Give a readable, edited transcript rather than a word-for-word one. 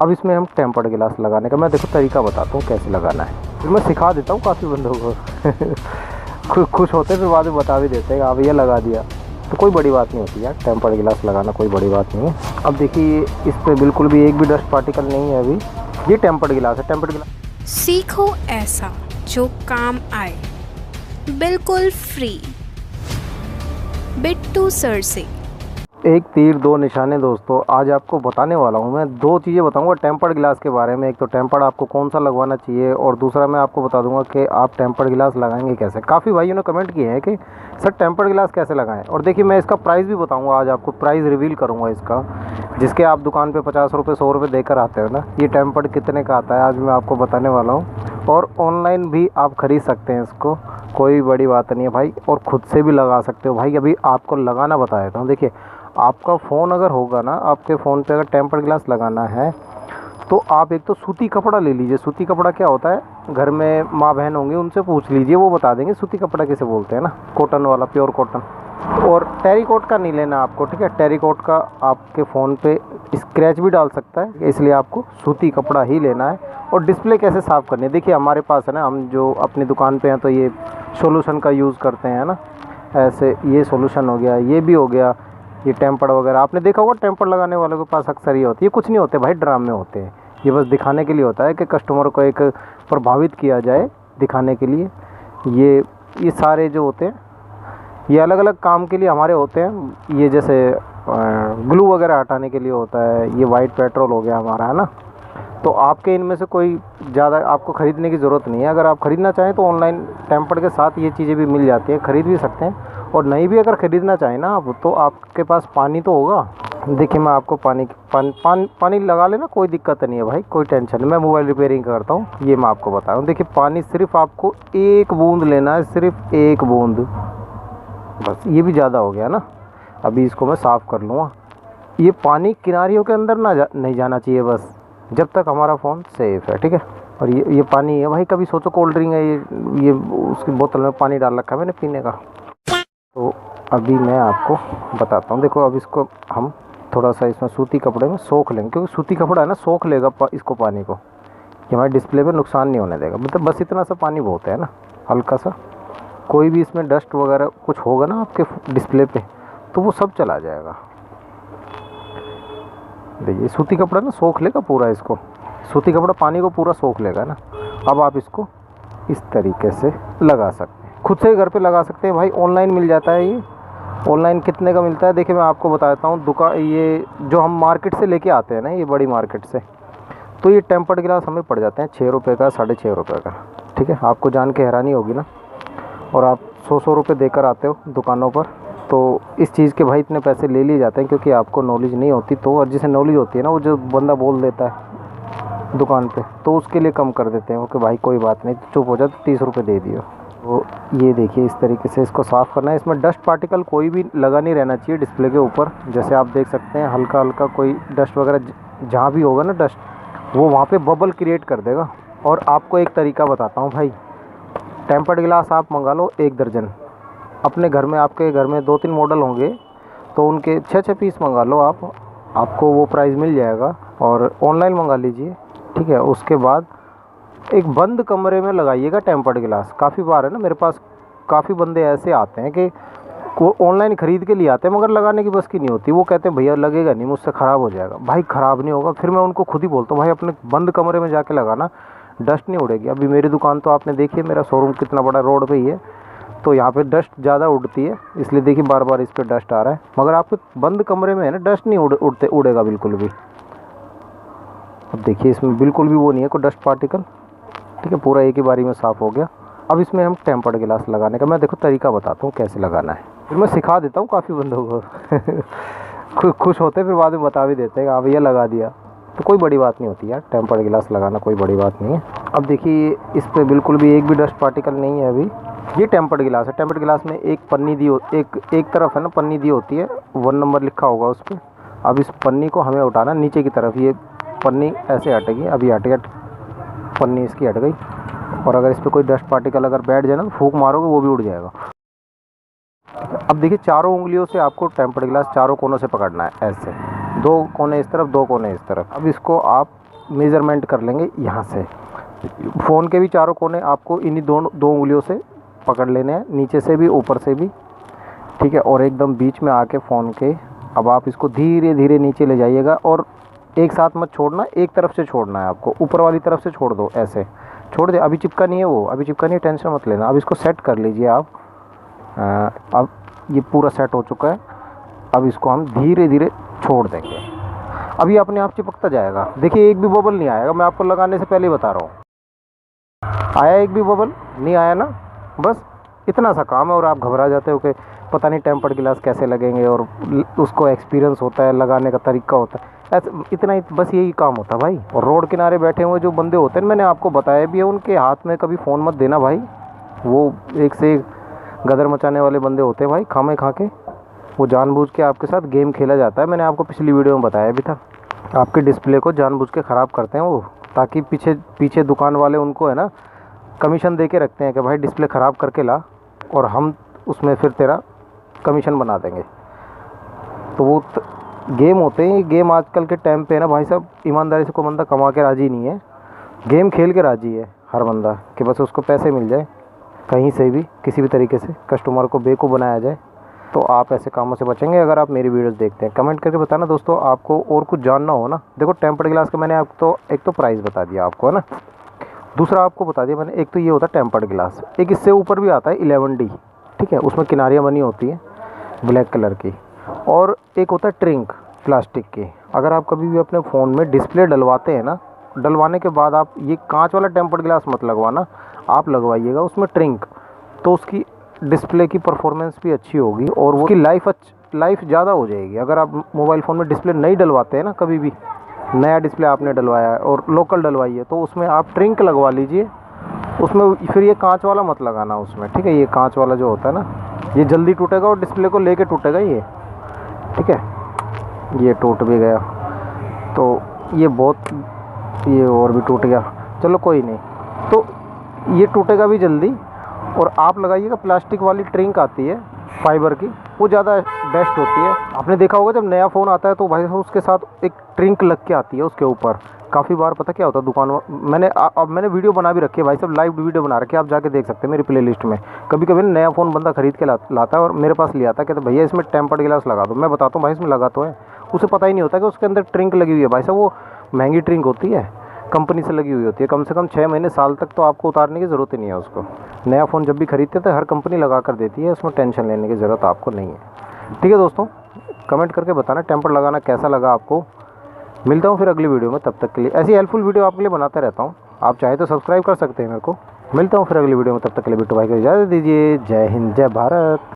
अब इसमें हम टेम्पर्ड गिलास लगाने का मैं देखो तरीका बताता हूँ कैसे लगाना है, फिर मैं सिखा देता हूँ काफ़ी बंदों को खुश होते फिर बाद में बता भी देते हैं आप ये लगा दिया, तो कोई बड़ी बात नहीं होती यार, टेम्पर्ड गिलास लगाना कोई बड़ी बात नहीं है। अब देखिए इस पर बिल्कुल भी एक भी डस्ट पार्टिकल नहीं है अभी, ये टेम्पर्ड गिलास है। टेम्पर्ड गिलास सीखो ऐसा जो काम आए, बिल्कुल फ्री। बिट्टू सर से। एक तीर दो निशाने दोस्तों, आज आपको बताने वाला हूँ मैं, दो चीज़ें बताऊँगा टेम्पर्ड गिलास के बारे में। एक तो टेम्पर्ड आपको कौन सा लगवाना चाहिए और दूसरा मैं आपको बता दूंगा कि आप टेम्पर्ड गिलास लगाएंगे कैसे। काफ़ी भाइयों ने कमेंट किए हैं कि सर टेम्पर्ड गिलास कैसे लगाएं, और देखिए मैं इसका प्राइस भी बताऊँगा, आज आपको प्राइस रिवील करूँगा इसका, जिसके आप दुकान पर 50 रुपये 100 रुपये देकर आते हो ना, ये टेम्पर्ड कितने का आता है आज मैं आपको बताने वाला हूँ। और ऑनलाइन भी आप ख़रीद सकते हैं इसको, कोई बड़ी बात नहीं है भाई, और ख़ुद से भी लगा सकते हो भाई। अभी आपको लगाना बता देता हूँ। देखिए आपका फ़ोन अगर होगा ना, आपके फ़ोन पे अगर टेम्पर्ड ग्लास लगाना है तो आप एक तो सूती कपड़ा ले लीजिए। सूती कपड़ा क्या होता है, घर में माँ बहन होंगे उनसे पूछ लीजिए, वो बता देंगे सूती कपड़ा किसे बोलते हैं ना, कॉटन वाला, प्योर कॉटन। और टेरिकॉट का नहीं लेना आपको, ठीक है, टेरिकॉट का आपके फ़ोन पे स्क्रैच भी डाल सकता है, इसलिए आपको सूती कपड़ा ही लेना है। और डिस्प्ले कैसे साफ़ करनी है, देखिए हमारे पास है ना, हम जो अपनी दुकान पे हैं तो ये सॉल्यूशन का यूज़ करते हैं ना, ऐसे ये सॉल्यूशन हो गया, ये भी हो गया, ये टेम्पर्ड वगैरह आपने देखा होगा, टेम्पर्ड लगाने वालों के पास अक्सर ये होती है। ये कुछ नहीं होते भाई, ड्रामे होते हैं, ये बस दिखाने के लिए होता है कि कस्टमर को एक प्रभावित किया जाए, दिखाने के लिए। ये सारे जो होते हैं ये अलग अलग काम के लिए हमारे होते हैं। ये जैसे ग्लू वगैरह हटाने के लिए होता है, ये वाइट पेट्रोल हो गया हमारा, है ना। तो आपके इनमें से कोई ज़्यादा आपको ख़रीदने की ज़रूरत नहीं है। अगर आप ख़रीदना चाहें तो ऑनलाइन टेम्पर्ड के साथ ये चीज़ें भी मिल जाती हैं, ख़रीद भी सकते हैं। और नहीं भी अगर ख़रीदना चाहें ना आप, तो आपके पास पानी तो होगा। देखिए मैं आपको पानी लगा लेना, कोई दिक्कत नहीं है भाई, कोई टेंशन नहीं। मैं मोबाइल रिपेयरिंग करता हूँ, ये मैं आपको बता रहा हूँ। देखिए पानी सिर्फ आपको 1 बूंद लेना है, सिर्फ 1 बूंद, बस। ये भी ज़्यादा हो गया ना, अभी इसको मैं साफ़ कर लूँगा। ये पानी किनारियों के अंदर नहीं जाना चाहिए, बस जब तक हमारा फ़ोन सेफ़ है, ठीक है। और ये पानी है भाई, कभी सोचो कोल्ड ड्रिंक है, ये उसकी बोतल में पानी डाल रखा है मैंने पीने का। तो अभी मैं आपको बताता हूँ। देखो अब इसको हम थोड़ा सा इसमें सूती कपड़े में सोख लेंगे, क्योंकि सूती कपड़ा है ना, सोख लेगा इसको, पानी को, ये हमारे डिस्प्ले पे नुकसान नहीं होने देगा। मतलब बस इतना सा पानी बहुत है ना, हल्का सा। कोई भी इसमें डस्ट वगैरह कुछ होगा ना आपके डिस्प्ले पे, तो वो सब चला जाएगा। देखिए सूती कपड़ा ना सोख लेगा पूरा, इसको सूती कपड़ा पानी को पूरा सोख लेगा ना। अब आप इसको इस तरीके से लगा सकते हैं, खुद से ही घर पे लगा सकते हैं भाई। ऑनलाइन मिल जाता है ये, ऑनलाइन कितने का मिलता है देखिए मैं आपको बता देता हूँ। दुकान ये जो हम मार्केट से लेके आते हैं ना, ये बड़ी मार्केट से, तो ये टेम्पर्ड गिलास हमें पड़ जाते हैं 6 रुपये का, 6.5 रुपये का, ठीक है। आपको जान के हैरानी होगी ना, और आप 100 रुपये देकर आते हो दुकानों पर, तो इस चीज़ के भाई इतने पैसे ले लिए जाते हैं, क्योंकि आपको नॉलेज नहीं होती। तो और जिसे नॉलेज होती है ना, वो जो बंदा बोल देता है दुकान पे, तो उसके लिए कम कर देते हैं कि भाई कोई बात नहीं, चुप हो जाए, तो 30 रुपये दे दियो। तो ये देखिए इस तरीके से इसको साफ़ करना है। इसमें डस्ट पार्टिकल कोई भी लगा नहीं रहना चाहिए डिस्प्ले के ऊपर। जैसे आप देख सकते हैं हल्का हल्का कोई डस्ट वगैरह जहाँ भी होगा ना डस्ट, वो वहाँ पे बबल क्रिएट कर देगा। और आपको एक तरीका बताता हूँ भाई, टेम्पर्ड गिलास आप मंगा लो 1 दर्जन अपने घर में। आपके घर में 2-3 मॉडल होंगे, तो उनके 6-6 पीस मंगा लो आप, आपको वो प्राइस मिल जाएगा। और ऑनलाइन मंगा लीजिए, ठीक है। उसके बाद एक बंद कमरे में लगाइएगा टेम्पर्ड गिलास। काफ़ी बार है ना, मेरे पास काफ़ी बंदे ऐसे आते हैं कि ऑनलाइन ख़रीद के लिए आते हैं, मगर लगाने की बस की नहीं होती। वो कहते हैं भैया लगेगा नहीं, मुझसे ख़राब हो जाएगा। भाई ख़राब नहीं होगा, फिर मैं उनको खुद ही बोलता हूँ भाई अपने बंद कमरे में जाके लगाना, डस्ट नहीं उड़ेगी। अभी मेरी दुकान तो आपने देखी है, मेरा शोरूम कितना बड़ा रोड पर ही है, तो यहाँ पे डस्ट ज़्यादा उड़ती है, इसलिए देखिए बार बार इस पर डस्ट आ रहा है। मगर आपके बंद कमरे में है ना, डस्ट नहीं उड़ेगा बिल्कुल भी। अब देखिए इसमें बिल्कुल भी वो नहीं है कोई डस्ट पार्टिकल, ठीक है, पूरा एक ही बारी में साफ़ हो गया। अब इसमें हम टेम्पर्ड गिलास लगाने का मैं देखो तरीका बताता हूँ कैसे लगाना है, फिर मैं सिखा देता हूँ काफ़ी बंदों को खुश होते फिर बाद में बता भी देते हैं आप ये लगा दिया, तो कोई बड़ी बात नहीं होती यार, टेम्पर्ड गिलास लगाना कोई बड़ी बात नहीं है। अब देखिए इस पर बिल्कुल भी एक भी डस्ट पार्टिकल नहीं है अभी। ये टेम्पर्ड गिलास है। टेम्पर्ड गिलास में एक पन्नी दी एक तरफ है ना, पन्नी दी होती है, 1 नंबर लिखा होगा उस पर। अब इस पन्नी को हमें उठाना नीचे की तरफ, ये पन्नी ऐसे हटेगी, अभी हट गया, पन्नी इसकी हट गई। और अगर इस पर कोई डस्ट पार्टिकल अगर बैठ जाए ना, फूंक मारोगे वो भी उड़ जाएगा। अब देखिए चारों उंगलियों से आपको टेम्पर्ड गिलास चारों कोनों से पकड़ना है, ऐसे 2 कोने इस तरफ 2 कोने इस तरफ। अब इसको आप मेज़रमेंट कर लेंगे यहाँ से। फ़ोन के भी चारों कोने आपको इन्हीं दो उंगलियों से पकड़ लेने हैं, नीचे से भी ऊपर से भी, ठीक है। और एकदम बीच में आके फ़ोन के अब आप इसको धीरे धीरे नीचे ले जाइएगा और एक साथ मत छोड़ना, एक तरफ से छोड़ना है आपको, ऊपर वाली तरफ से छोड़ दो, ऐसे छोड़ दे। अभी चिपका नहीं है वो, अभी चिपका नहीं है, टेंशन मत लेना। अब इसको सेट कर लीजिए आप। अब ये पूरा सेट हो चुका है। अब इसको हम धीरे धीरे छोड़ देंगे। अभी अपने आप चिपकता जाएगा। देखिए एक भी बबल नहीं आएगा, मैं आपको लगाने से पहले ही बता रहा हूँ। आया एक भी बबल नहीं आया ना, बस इतना सा काम है। और आप घबरा जाते हो कि पता नहीं टेम्पर्ड गिलास कैसे लगेंगे, और उसको एक्सपीरियंस होता है, लगाने का तरीका होता है, ऐसे इतना ही बस यही काम होता है भाई। और रोड किनारे बैठे हुए जो बंदे होते हैं, मैंने आपको बताया भी है, उनके हाथ में कभी फ़ोन मत देना भाई। वो एक से एक गदर मचाने वाले बंदे होते हैं भाई, खामे खा के। वो जानबूझ के आपके साथ गेम खेला जाता है, मैंने आपको पिछली वीडियो में बताया भी था। आपके डिस्प्ले को जानबूझ के ख़राब करते हैं वो, ताकि पीछे दुकान वाले उनको है ना कमीशन दे के रखते हैं कि भाई डिस्प्ले ख़राब करके ला, और हम उसमें फिर तेरा कमीशन बना देंगे। तो वो गेम होते हैं। ये गेम आजकल के टाइम पे है ना भाई साहब, ईमानदारी से कोई बंदा कमा के राज़ी नहीं है, गेम खेल के राज़ी है हर बंदा, कि बस उसको पैसे मिल जाए कहीं से भी, किसी भी तरीके से कस्टमर को बेवकूफ़ बनाया जाए। तो आप ऐसे कामों से बचेंगे अगर आप मेरी वीडियोस देखते हैं। कमेंट करके बताना दोस्तों, आपको और कुछ जानना हो ना। देखो टेम्पर्ड गिलास का मैंने आपको एक तो प्राइस बता दिया आपको, है ना। दूसरा आपको बता दिया मैंने, एक तो ये होता है टेम्पर्ड गिलास, एक इससे ऊपर भी आता है 11D, ठीक है, उसमें किनारियाँ बनी होती हैं ब्लैक कलर की। और एक होता है ट्रिंक प्लास्टिक की। अगर आप कभी भी अपने फ़ोन में डिस्प्ले डलवाते हैं ना, डलवाने के बाद आप ये कांच वाला टेम्पर्ड गिलास मत लगवाना, आप लगवाइएगा उसमें ट्रिंक। तो उसकी डिस्प्ले की परफॉर्मेंस भी अच्छी होगी और उसकी लाइफ ज़्यादा हो जाएगी। अगर आप मोबाइल फ़ोन में डिस्प्ले नहीं डलवाते हैं ना, कभी भी नया डिस्प्ले आपने डलवाया है और लोकल डलवाई है, तो उसमें आप ट्रिंक लगवा लीजिए उसमें। फिर ये कांच वाला मत लगाना उसमें, ठीक है। ये कांच वाला जो होता है ना, ये जल्दी टूटेगा और डिस्प्ले को लेके टूटेगा ये, ठीक है। ये टूट भी गया, तो ये और भी टूट गया, चलो कोई नहीं। तो ये टूटेगा भी जल्दी। और आप लगाइएगा प्लास्टिक वाली ट्रिंक आती है फाइबर की, वो ज़्यादा बेस्ट होती है। आपने देखा होगा जब नया फ़ोन आता है तो भाई उसके साथ एक ट्रिंक लग के आती है उसके ऊपर। काफ़ी बार पता क्या होता है दुकान, मैंने वीडियो बना भी रखी है भाई सब, लाइव वीडियो बना रखी है, आप जाके देख सकते हैं मेरी प्लेलिस्ट में। कभी कभी नया फ़ोन बंदा खरीद के लाता है और मेरे पास ले आता है, कहते भैया इसमें टेम्पर्ड गिलास लगा दो। मैं बताता हूँ भाई इसमें लगा तो है, उसे पता ही नहीं होता कि उसके अंदर ट्रिंक लगी हुई है भाई साहब। वो महंगी ट्रिंक होती है, कंपनी से लगी हुई होती है, कम से कम 6 महीने साल तक तो आपको उतारने की ज़रूरत ही नहीं है उसको। नया फ़ोन जब भी खरीदते तो हर कंपनी लगा कर देती है, उसमें टेंशन लेने की ज़रूरत आपको नहीं है, ठीक है दोस्तों। कमेंट करके बताना टेम्पर्ड लगाना कैसा लगा आपको। मिलता हूँ फिर अगली वीडियो में, तब तक के लिए ऐसी हेल्पफुल वीडियो आपके लिए बनाता रहता हूँ। आप चाहे तो सब्सक्राइब कर सकते हैं मेरे को। मिलता हूँ फिर अगली वीडियो में, तब तक के लिए बिट्टू भाई को इजाज़त दीजिए। जय हिंद, जय भारत।